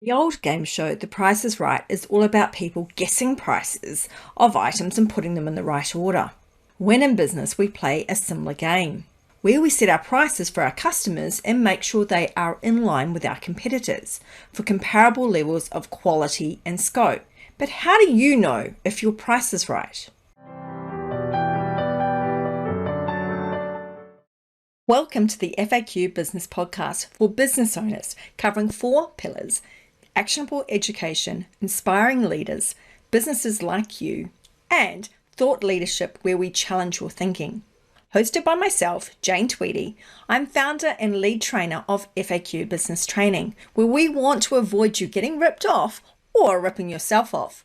The old game show, The Price is Right, is all about people guessing prices of items and putting them in the right order. When in business, we play a similar game, where we set our prices for our customers and make sure they are in line with our competitors for comparable levels of quality and scope. But how do you know if your price is right? Welcome to the FAQ Business Podcast for business owners, covering 4 pillars: actionable education, inspiring leaders, businesses like you, and thought leadership, where we challenge your thinking. Hosted by myself, Jane Tweedy, I'm founder and lead trainer of FAQ Business Training, where we want to avoid you getting ripped off or ripping yourself off.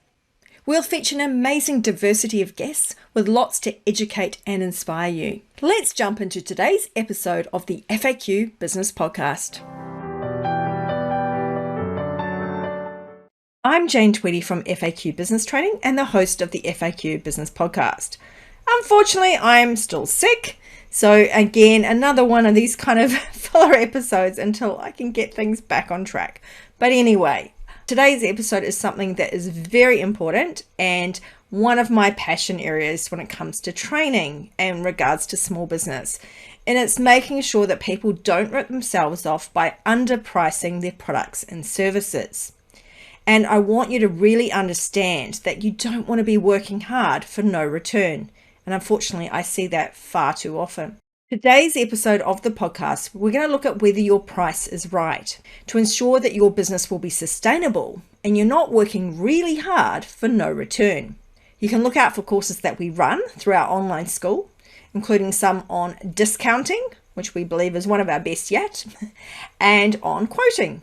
We'll feature an amazing diversity of guests with lots to educate and inspire you. Let's jump into today's episode of the FAQ Business Podcast. I'm Jane Tweedy from FAQ Business Training and the host of the FAQ Business Podcast. Unfortunately, I'm still sick, so again, another one of these kind of filler episodes until I can get things back on track. But anyway, today's episode is something that is very important and one of my passion areas when it comes to training in regards to small business. And it's making sure that people don't rip themselves off by underpricing their products and services. And I want you to really understand that you don't want to be working hard for no return. And unfortunately, I see that far too often. Today's episode of the podcast, we're going to look at whether your price is right to ensure that your business will be sustainable and you're not working really hard for no return. You can look out for courses that we run through our online school, including some on discounting, which we believe is one of our best yet, and on quoting,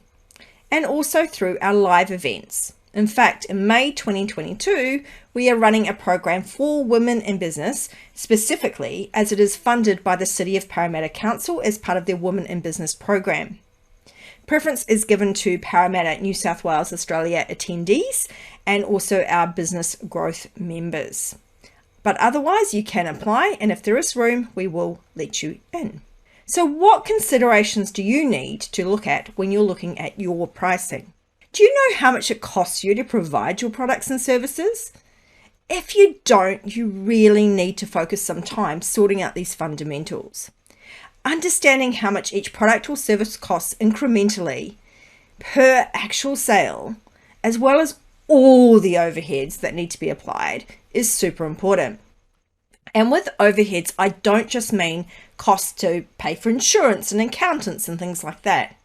and also through our live events. In fact, in May 2022, we are running a program for women in business, specifically as it is funded by the City of Parramatta Council as part of their Women in Business program. Preference is given to Parramatta, New South Wales, Australia attendees and also our business growth members. But otherwise, you can apply, and if there is room, we will let you in. So what considerations do you need to look at when you're looking at your pricing? Do you know how much it costs you to provide your products and services? If you don't, you really need to focus some time sorting out these fundamentals. Understanding how much each product or service costs incrementally per actual sale, as well as all the overheads that need to be applied, is super important. And with overheads, I don't just mean costs to pay for insurance and accountants and things like that.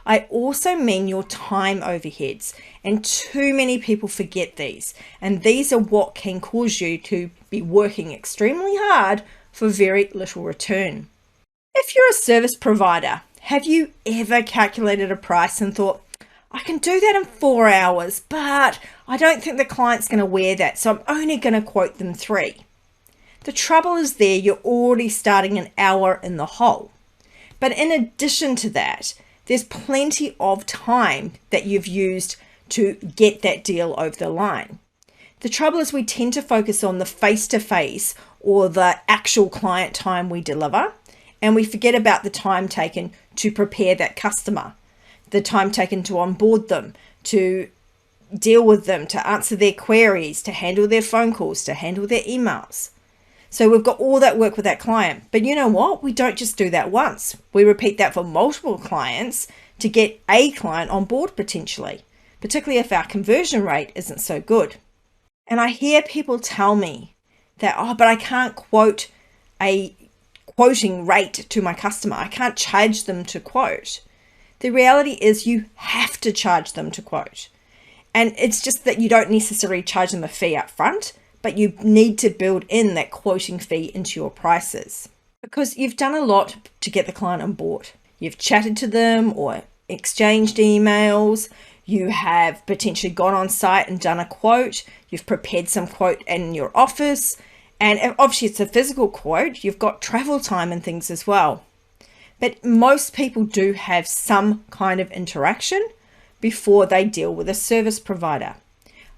I also mean your time overheads, and too many people forget these, and these are what can cause you to be working extremely hard for very little return. If you're a service provider, have you ever calculated a price and thought, I can do that in 4 hours, but I don't think the client's going to wear that, so I'm only going to quote them 3. The trouble is there, you're already starting an hour in the hole. But in addition to that, there's plenty of time that you've used to get that deal over the line. The trouble is we tend to focus on the face-to-face or the actual client time we deliver, and we forget about the time taken to prepare that customer, the time taken to onboard them, to deal with them, to answer their queries, to handle their phone calls, to handle their emails. So we've got all that work with that client. But you know what? We don't just do that once. We repeat that for multiple clients to get a client on board potentially, particularly if our conversion rate isn't so good. And I hear people tell me that, but I can't quote a quoting rate to my customer. I can't charge them to quote. The reality is you have to charge them to quote. And it's just that you don't necessarily charge them a fee up front, but you need to build in that quoting fee into your prices because you've done a lot to get the client on board. You've chatted to them or exchanged emails. You have potentially gone on site and done a quote. You've prepared some quote in your office. And obviously it's a physical quote. You've got travel time and things as well. But most people do have some kind of interaction before they deal with a service provider.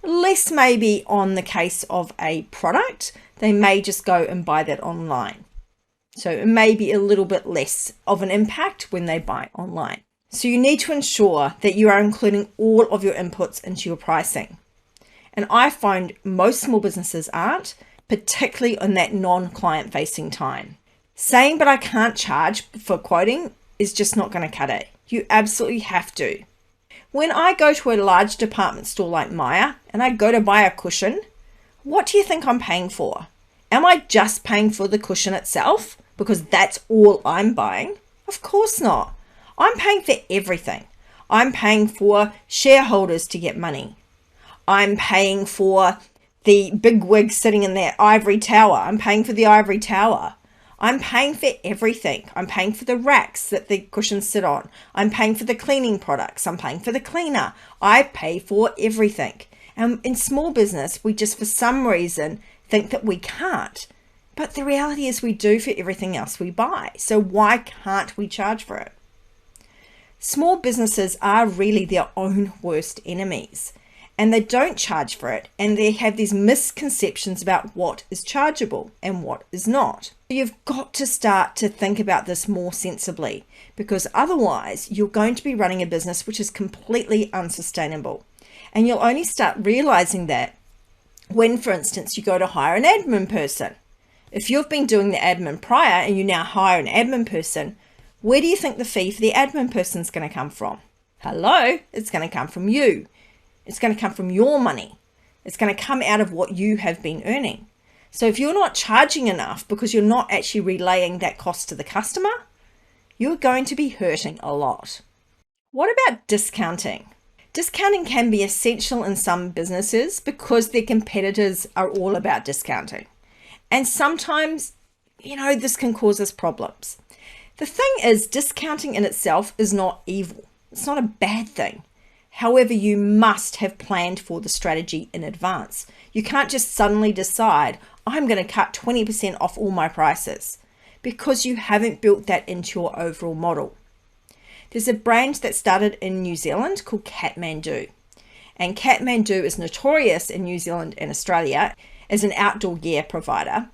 Less maybe on the case of a product, they may just go and buy that online. So it may be a little bit less of an impact when they buy online. So you need to ensure that you are including all of your inputs into your pricing. And I find most small businesses aren't, particularly on that non-client facing time. Saying, but I can't charge for quoting is just not going to cut it. You absolutely have to. When I go to a large department store like Maya and I go to buy a cushion, what do you think I'm paying for? Am I just paying for the cushion itself because that's all I'm buying? Of course not. I'm paying for everything. I'm paying for shareholders to get money. I'm paying for the big wig sitting in that ivory tower. I'm paying for the ivory tower. I'm paying for everything. I'm paying for the racks that the cushions sit on. I'm paying for the cleaning products. I'm paying for the cleaner. I pay for everything. And in small business, we just for some reason think that we can't. But the reality is we do for everything else we buy. So why can't we charge for it? Small businesses are really their own worst enemies. And they don't charge for it, and they have these misconceptions about what is chargeable and what is not. You've got to start to think about this more sensibly, because otherwise you're going to be running a business which is completely unsustainable. And you'll only start realizing that when, for instance, you go to hire an admin person. If you've been doing the admin prior and you now hire an admin person, where do you think the fee for the admin person is going to come from? Hello, it's going to come from you. It's going to come from your money. It's going to come out of what you have been earning. So if you're not charging enough because you're not actually relaying that cost to the customer, you're going to be hurting a lot. What about discounting? Discounting can be essential in some businesses because their competitors are all about discounting. And sometimes, this can cause us problems. The thing is, discounting in itself is not evil. It's not a bad thing. However, you must have planned for the strategy in advance. You can't just suddenly decide, I'm going to cut 20% off all my prices, because you haven't built that into your overall model. There's a brand that started in New Zealand called Kathmandu. And Kathmandu is notorious in New Zealand and Australia as an outdoor gear provider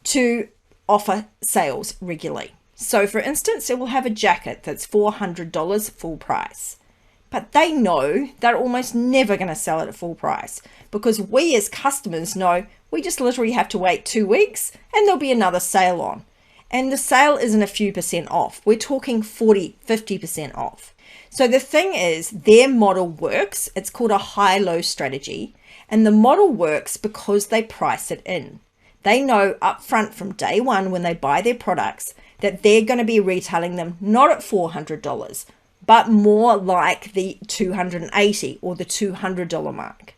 to offer sales regularly. So for instance, it will have a jacket that's $400 full price. But they know they're almost never going to sell it at full price, because we as customers know we just literally have to wait 2 weeks and there'll be another sale on. And the sale isn't a few percent off. We're talking 40, 50% off. So the thing is, their model works. It's called a high-low strategy. And the model works because they price it in. They know upfront from day one when they buy their products that they're going to be retailing them not at $400, but more like the $280 or the $200 mark.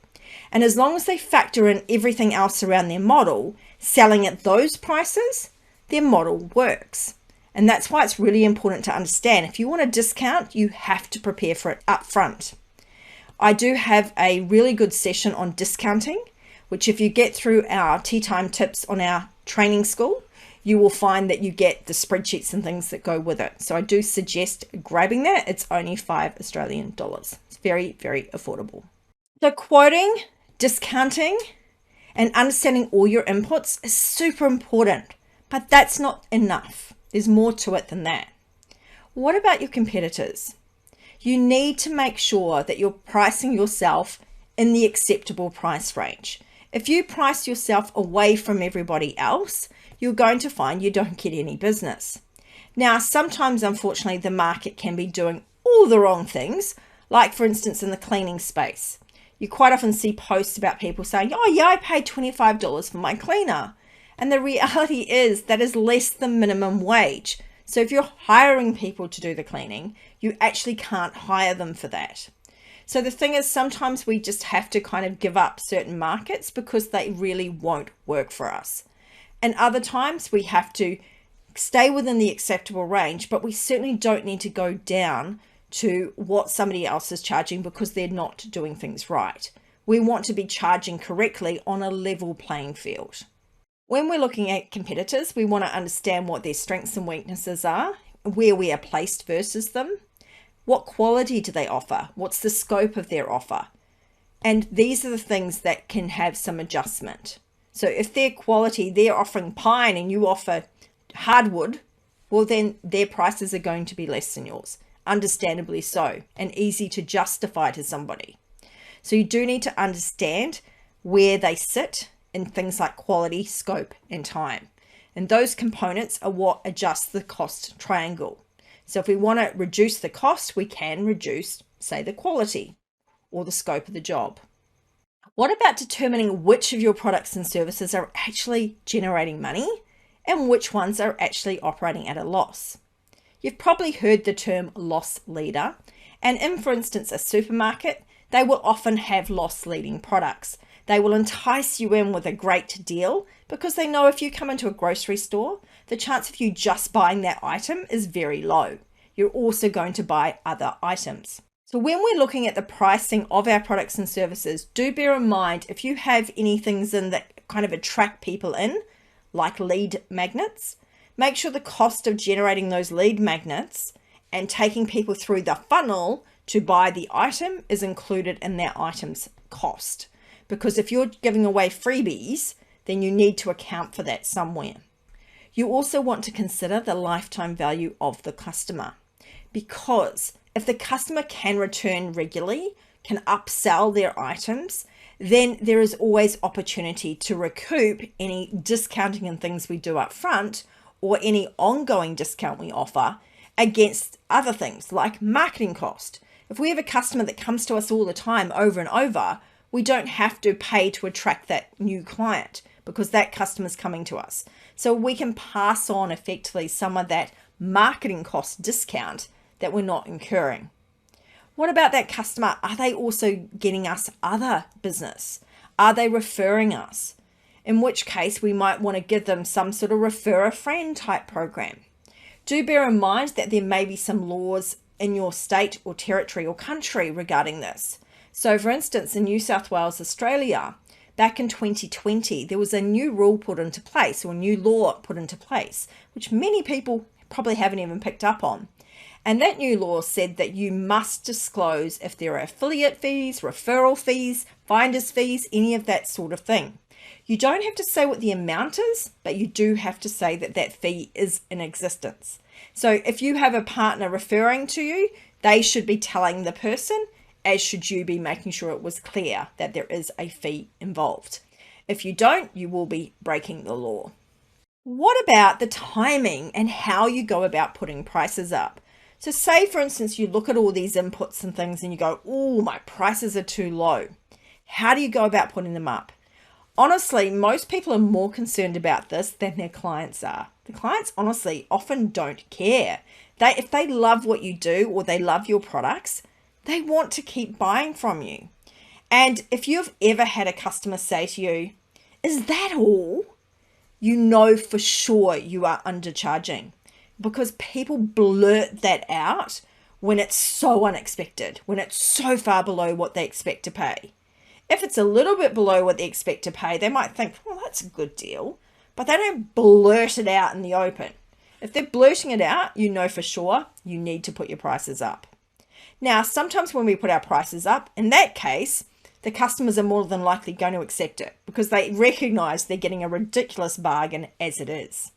And as long as they factor in everything else around their model, selling at those prices, their model works. And that's why it's really important to understand, if you want a discount, you have to prepare for it up front. I do have a really good session on discounting, which if you get through our tea time tips on our training school, you will find that you get the spreadsheets and things that go with it. So I do suggest grabbing that. It's only $5 Australian. It's very, very affordable. So quoting, discounting, and understanding all your inputs is super important, but that's not enough. There's more to it than that. What about your competitors? You need to make sure that you're pricing yourself in the acceptable price range. If you price yourself away from everybody else, you're going to find you don't get any business. Now, sometimes, unfortunately, the market can be doing all the wrong things, like for instance, in the cleaning space. You quite often see posts about people saying, oh yeah, I paid $25 for my cleaner. And the reality is that is less than minimum wage. So if you're hiring people to do the cleaning, you actually can't hire them for that. So the thing is, sometimes we just have to kind of give up certain markets because they really won't work for us. And other times we have to stay within the acceptable range, but we certainly don't need to go down to what somebody else is charging because they're not doing things right. We want to be charging correctly on a level playing field. When we're looking at competitors, we want to understand what their strengths and weaknesses are, where we are placed versus them. What quality do they offer? What's the scope of their offer? And these are the things that can have some adjustment. So if their quality, they're offering pine and you offer hardwood, well then their prices are going to be less than yours. understandably so, and easy to justify to somebody. So you do need to understand where they sit in things like quality, scope, and time. And those components are what adjust the cost triangle. So if we want to reduce the cost, we can reduce, say, the quality or the scope of the job. What about determining which of your products and services are actually generating money and which ones are actually operating at a loss? You've probably heard the term loss leader, and in, for instance, a supermarket, they will often have loss leading products. They will entice you in with a great deal because they know if you come into a grocery store, the chance of you just buying that item is very low. You're also going to buy other items. So when we're looking at the pricing of our products and services, do bear in mind if you have any things in that kind of attract people in, like lead magnets, make sure the cost of generating those lead magnets and taking people through the funnel to buy the item is included in that item's cost. Because if you're giving away freebies, then you need to account for that somewhere. You also want to consider the lifetime value of the customer, because if the customer can return regularly, can upsell their items, then there is always opportunity to recoup any discounting and things we do up front or any ongoing discount we offer against other things like marketing cost. If we have a customer that comes to us all the time over and over, we don't have to pay to attract that new client because that customer's coming to us. So we can pass on effectively some of that marketing cost discount that we're not incurring. What about that customer? Are they also getting us other business? Are they referring us? In which case we might want to give them some sort of refer a friend type program. Do bear in mind that there may be some laws in your state or territory or country regarding this. So for instance, in New South Wales, Australia, back in 2020, there was a new rule put into place, or a new law put into place, which many people probably haven't even picked up on. And that new law said that you must disclose if there are affiliate fees, referral fees, finder's fees, any of that sort of thing. You don't have to say what the amount is, but you do have to say that that fee is in existence. So if you have a partner referring to you, they should be telling the person, as should you be making sure it was clear that there is a fee involved. If you don't, you will be breaking the law. What about the timing and how you go about putting prices up? So say, for instance, you look at all these inputs and things and you go, oh, my prices are too low. How do you go about putting them up? Honestly, most people are more concerned about this than their clients are. The clients honestly often don't care. If they love what you do or they love your products, they want to keep buying from you. And if you've ever had a customer say to you, is that all? You know for sure you are undercharging, because people blurt that out when it's so unexpected, when it's so far below what they expect to pay. If it's a little bit below what they expect to pay, they might think, well, that's a good deal, but they don't blurt it out in the open. If they're blurting it out, you know for sure you need to put your prices up. Now, sometimes when we put our prices up, in that case, the customers are more than likely going to accept it because they recognize they're getting a ridiculous bargain as it is.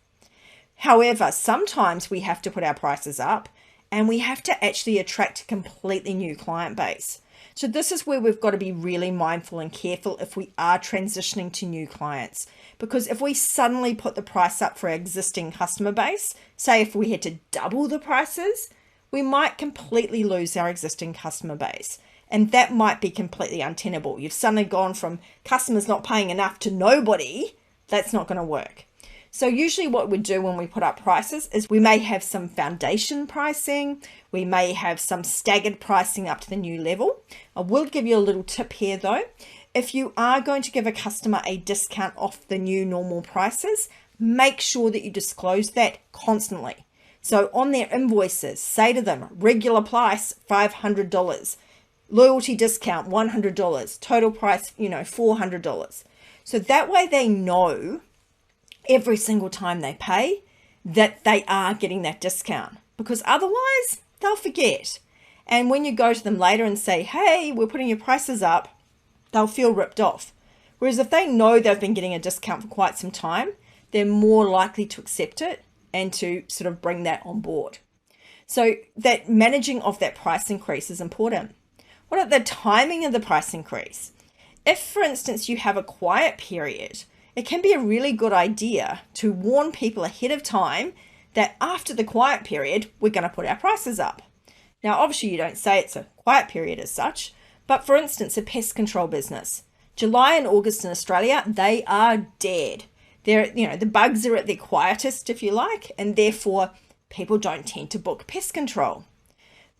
However, sometimes we have to put our prices up and we have to actually attract a completely new client base. So this is where we've got to be really mindful and careful if we are transitioning to new clients, because if we suddenly put the price up for our existing customer base, say if we had to double the prices, we might completely lose our existing customer base. And that might be completely untenable. You've suddenly gone from customers not paying enough to nobody. That's not going to work. So usually what we do when we put up prices is we may have some foundation pricing. We may have some staggered pricing up to the new level. I will give you a little tip here though. If you are going to give a customer a discount off the new normal prices, make sure that you disclose that constantly. So on their invoices, say to them, regular price, $500. Loyalty discount, $100. Total price, $400. So that way they know every single time they pay that they are getting that discount, because otherwise they'll forget. And when you go to them later and say, hey, we're putting your prices up, they'll feel ripped off. Whereas if they know they've been getting a discount for quite some time, they're more likely to accept it and to sort of bring that on board. So that managing of that price increase is important. What about the timing of the price increase? If, for instance, you have a quiet period, it can be a really good idea to warn people ahead of time that after the quiet period, we're going to put our prices up. Now, obviously, you don't say it's a quiet period as such, but for instance, a pest control business. July and August in Australia, they are dead. The bugs are at their quietest, if you like, and therefore people don't tend to book pest control.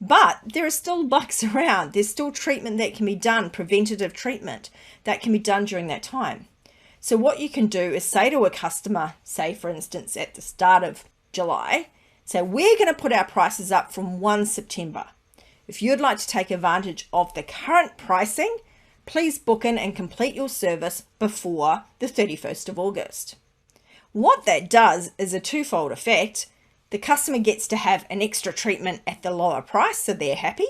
But there are still bugs around. There's still treatment that can be done, preventative treatment that can be done during that time. So what you can do is say to a customer, say for instance at the start of July, say we're going to put our prices up from 1 September. If you'd like to take advantage of the current pricing, please book in and complete your service before the 31st of August. What that does is a twofold effect. The customer gets to have an extra treatment at the lower price, so they're happy,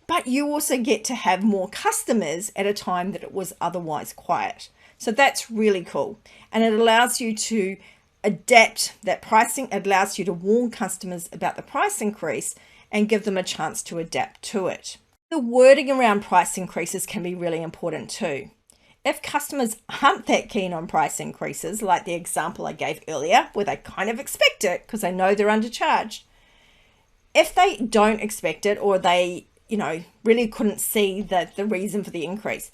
but you also get to have more customers at a time that it was otherwise quiet. So that's really cool. And it allows you to adapt that pricing. It allows you to warn customers about the price increase and give them a chance to adapt to it. The wording around price increases can be really important too. If customers aren't that keen on price increases, like the example I gave earlier, where they kind of expect it because they know they're undercharged, if they don't expect it or they, really couldn't see the reason for the increase,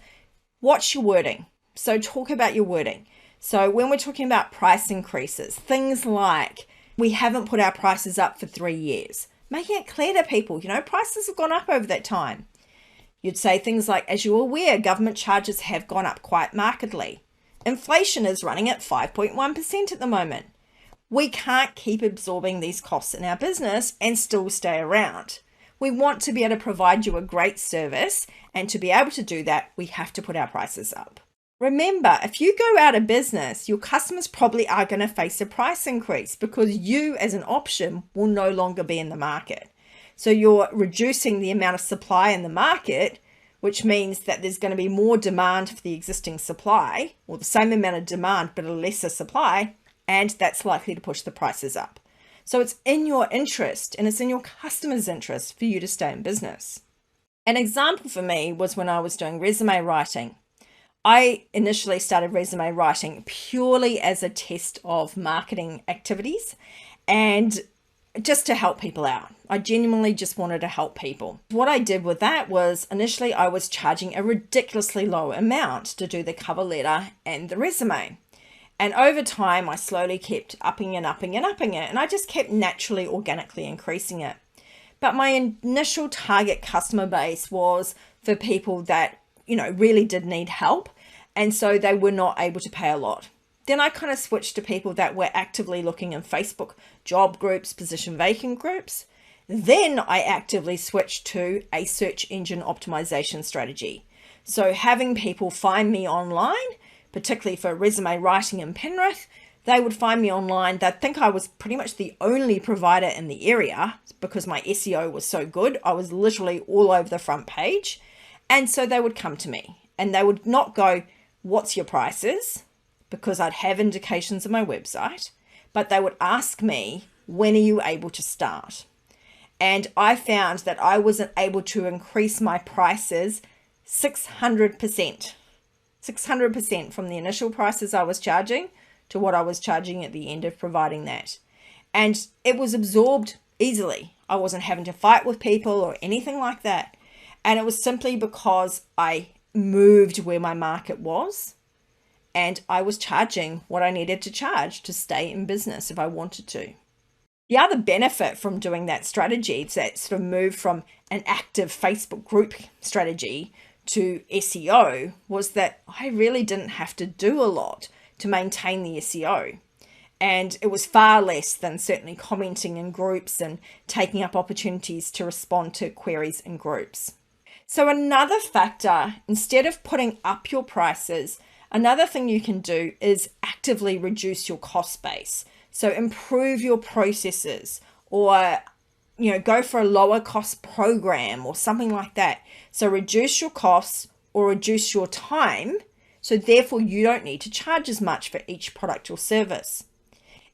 watch your wording. So talk about your wording. So when we're talking about price increases, things like we haven't put our prices up for 3 years, making it clear to people, prices have gone up over that time. You'd say things like, as you're aware, government charges have gone up quite markedly. Inflation is running at 5.1% at the moment. We can't keep absorbing these costs in our business and still stay around. We want to be able to provide you a great service, and to be able to do that, we have to put our prices up. Remember, if you go out of business, your customers probably are going to face a price increase because you as an option will no longer be in the market. So you're reducing the amount of supply in the market, which means that there's going to be more demand for the existing supply, or the same amount of demand but a lesser supply, and that's likely to push the prices up. So it's in your interest and it's in your customers' interest for you to stay in business. An example for me was when I was doing resume writing. I initially started resume writing purely as a test of marketing activities and just to help people out. I genuinely just wanted to help people. What I did with that was initially I was charging a ridiculously low amount to do the cover letter and the resume. And over time, I slowly kept upping and upping and upping it. And I just kept naturally, organically increasing it. But my initial target customer base was for people that, really did need help. And so they were not able to pay a lot. Then I kind of switched to people that were actively looking in Facebook job groups, position vacant groups. Then I actively switched to a search engine optimization strategy. So having people find me online, particularly for resume writing in Penrith, they would find me online. They'd think I was pretty much the only provider in the area because my SEO was so good. I was literally all over the front page. And so they would come to me and they would not go, "What's your prices?" because I'd have indications on my website, but they would ask me, "When are you able to start?" And I found that I wasn't able to increase my prices 600%. 600% from the initial prices I was charging to what I was charging at the end of providing that. And it was absorbed easily. I wasn't having to fight with people or anything like that. And it was simply because I moved where my market was and I was charging what I needed to charge to stay in business if I wanted to. The other benefit from doing that strategy, that sort of move from an active Facebook group strategy to SEO, was that I really didn't have to do a lot to maintain the SEO. And it was far less than certainly commenting in groups and taking up opportunities to respond to queries in groups. So another factor, instead of putting up your prices, another thing you can do is actively reduce your cost base. So improve your processes or, go for a lower cost program or something like that. So reduce your costs or reduce your time. So therefore you don't need to charge as much for each product or service.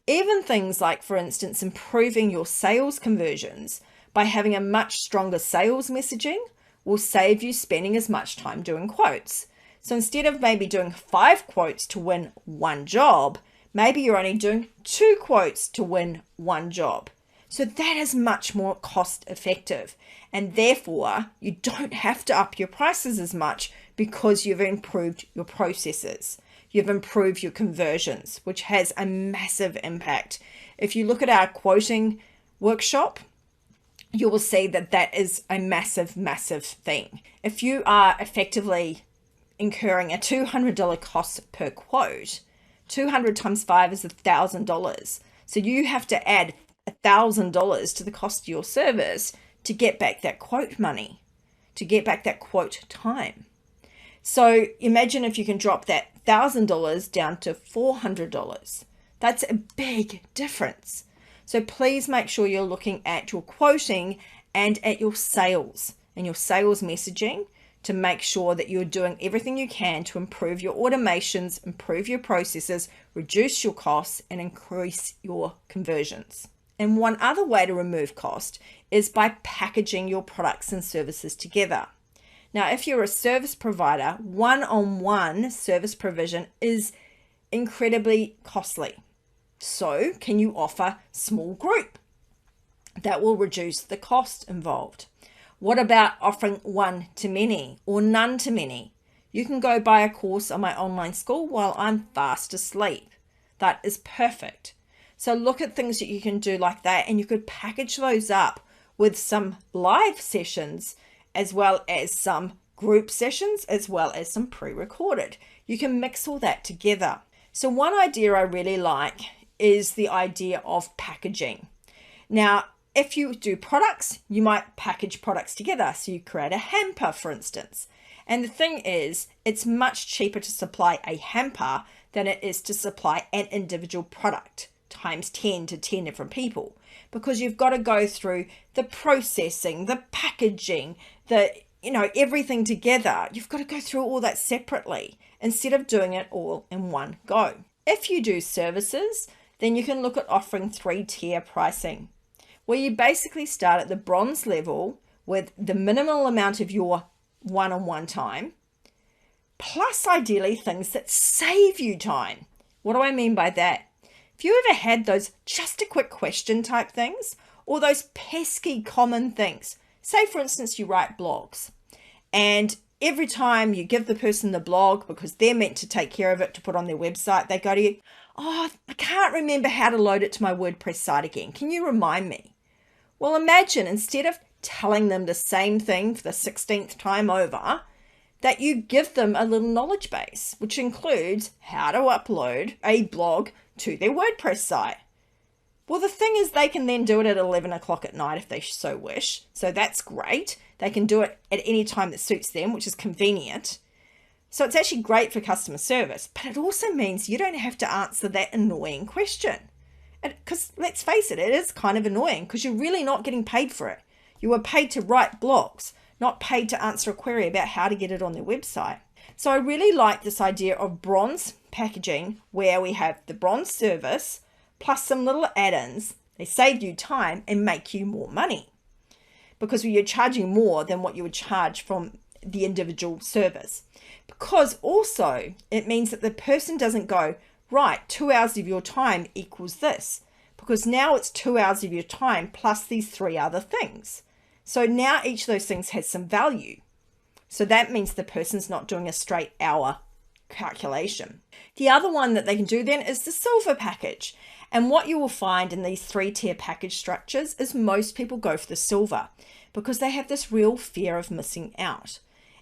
Even things like, for instance, improving your sales conversions. by having a much stronger sales messaging will save you spending as much time doing quotes. So instead of maybe doing 5 quotes to win 1 job, maybe you're only doing 2 quotes to win 1 job. So that is much more cost effective, and therefore you don't have to up your prices as much because you've improved your processes. You've improved your conversions, which has a massive impact. If you look at our quoting workshop, you will see that that is a massive, massive thing. If you are effectively incurring a $200 cost per quote, 200 times 5 is $1,000. So you have to add $1,000 to the cost of your service to get back that quote money, to get back that quote time. So imagine if you can drop that $1,000 down to $400. That's a big difference. So please make sure you're looking at your quoting and at your sales and your sales messaging to make sure that you're doing everything you can to improve your automations, improve your processes, reduce your costs, and increase your conversions. And one other way to remove cost is by packaging your products and services together. Now, if you're a service provider, one-on-one service provision is incredibly costly. So can you offer small group? That will reduce the cost involved. What about offering one-to-many or none-to-many? You can go buy a course on my online school while I'm fast asleep. That is perfect. So look at things that you can do like that, and you could package those up with some live sessions as well as some group sessions as well as some pre-recorded. You can mix all that together. So one idea I really like is the idea of packaging. Now, if you do products, you might package products together. So you create a hamper, for instance. And the thing is, it's much cheaper to supply a hamper than it is to supply an individual product times 10 to 10 different people, because you've got to go through the processing, the packaging, everything together. You've got to go through all that separately instead of doing it all in one go. If you do services, then you can look at offering 3-tier pricing, where you basically start at the bronze level with the minimal amount of your one-on-one time, plus ideally things that save you time. What do I mean by that? If you ever had those just a quick question type things, or those pesky common things, say for instance you write blogs, and every time you give the person the blog, because they're meant to take care of it to put on their website, they go to you, "Oh, I can't remember how to load it to my WordPress site again. Can you remind me?" Well, imagine instead of telling them the same thing for the 16th time over, that you give them a little knowledge base, which includes how to upload a blog to their WordPress site. Well, the thing is, they can then do it at 11 o'clock at night if they so wish. So that's great. They can do it at any time that suits them, which is convenient. So it's actually great for customer service, but it also means you don't have to answer that annoying question. Because let's face it is kind of annoying because you're really not getting paid for it. You were paid to write blogs, not paid to answer a query about how to get it on their website. So I really like this idea of bronze packaging, where we have the bronze service plus some little add-ins. They save you time and make you more money, because you're charging more than what you would charge from the individual service. Because also it means that the person doesn't go, right, 2 hours of your time equals this, because now it's 2 hours of your time plus these 3 other things. So now each of those things has some value. So that means the person's not doing a straight hour calculation. The other one that they can do then is the silver package. And what you will find in these 3-tier package structures is most people go for the silver because they have this real fear of missing out.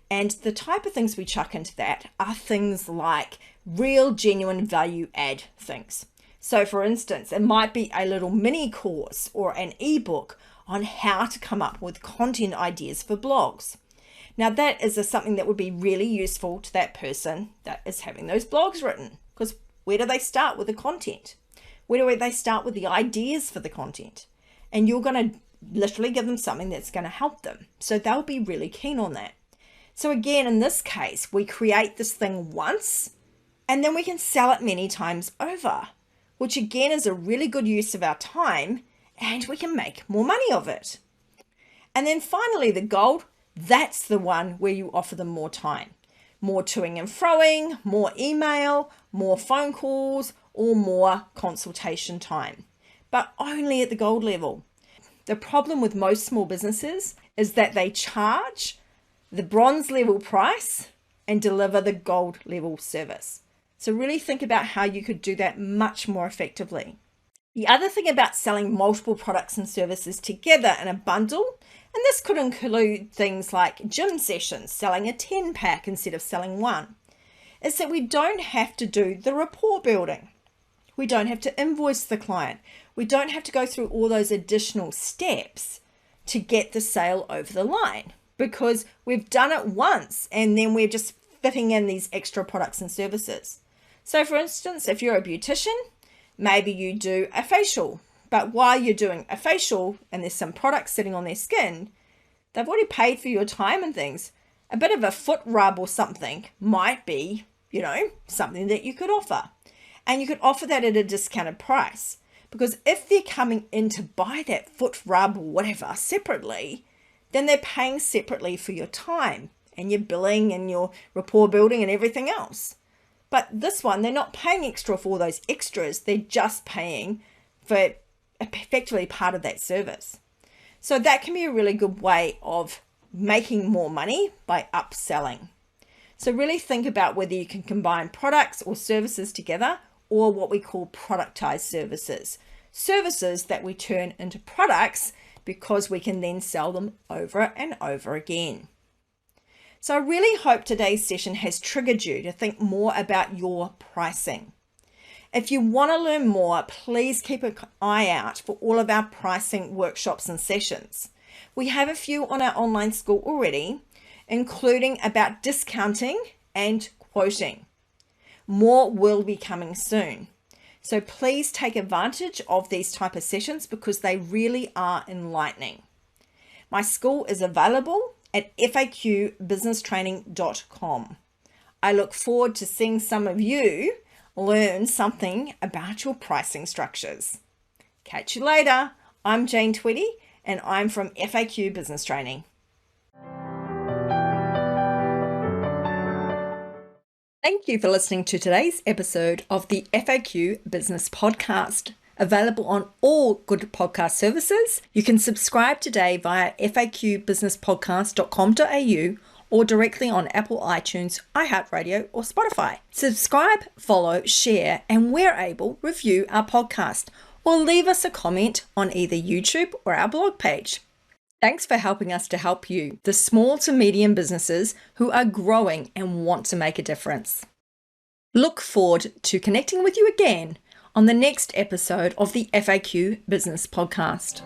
And the type of things we chuck into that are things like real genuine value add things. So for instance, it might be a little mini course or an ebook on how to come up with content ideas for blogs. Now that is something that would be really useful to that person that is having those blogs written, because where do they start with the content? Where do they start with the ideas for the content? And you're going to literally give them something that's going to help them. So they'll be really keen on that. So again, in this case, we create this thing once and then we can sell it many times over, which again is a really good use of our time, and we can make more money of it. And then finally, the gold, that's the one where you offer them more time. More toing and froing, more email, more phone calls, or more consultation time. But only at the gold level. The problem with most small businesses is that they charge the bronze level price and deliver the gold level service. So really think about how you could do that much more effectively. The other thing about selling multiple products and services together in a bundle, and this could include things like gym sessions, selling a 10-pack instead of selling one, is that we don't have to do the rapport building. We don't have to invoice the client. We don't have to go through all those additional steps to get the sale over the line because we've done it once and then we're just fitting in these extra products and services. So for instance, if you're a beautician, maybe you do a facial, but while you're doing a facial and there's some products sitting on their skin, they've already paid for your time and things. A bit of a foot rub or something might be, something that you could offer. And you could offer that at a discounted price because if they're coming in to buy that foot rub or whatever separately, then they're paying separately for your time and your billing and your rapport building and everything else. But this one, they're not paying extra for all those extras. They're just paying for effectively part of that service. So that can be a really good way of making more money by upselling. So really think about whether you can combine products or services together or what we call productized services. Services that we turn into products because we can then sell them over and over again. So I really hope today's session has triggered you to think more about your pricing. If you want to learn more, please keep an eye out for all of our pricing workshops and sessions. We have a few on our online school already, including about discounting and quoting. More will be coming soon. So please take advantage of these type of sessions because they really are enlightening. My school is available at faqbusinesstraining.com. I look forward to seeing some of you learn something about your pricing structures. Catch you later. I'm Jane Tweedy and I'm from FAQ Business Training. Thank you for listening to today's episode of the FAQ Business Podcast, available on all good podcast services. You can subscribe today via faqbusinesspodcast.com.au or directly on Apple iTunes, iHeartRadio or Spotify. Subscribe, follow, share, and where able, review our podcast or leave us a comment on either YouTube or our blog page. Thanks for helping us to help you, the small to medium businesses who are growing and want to make a difference. Look forward to connecting with you again on the next episode of the FAQ Business Podcast.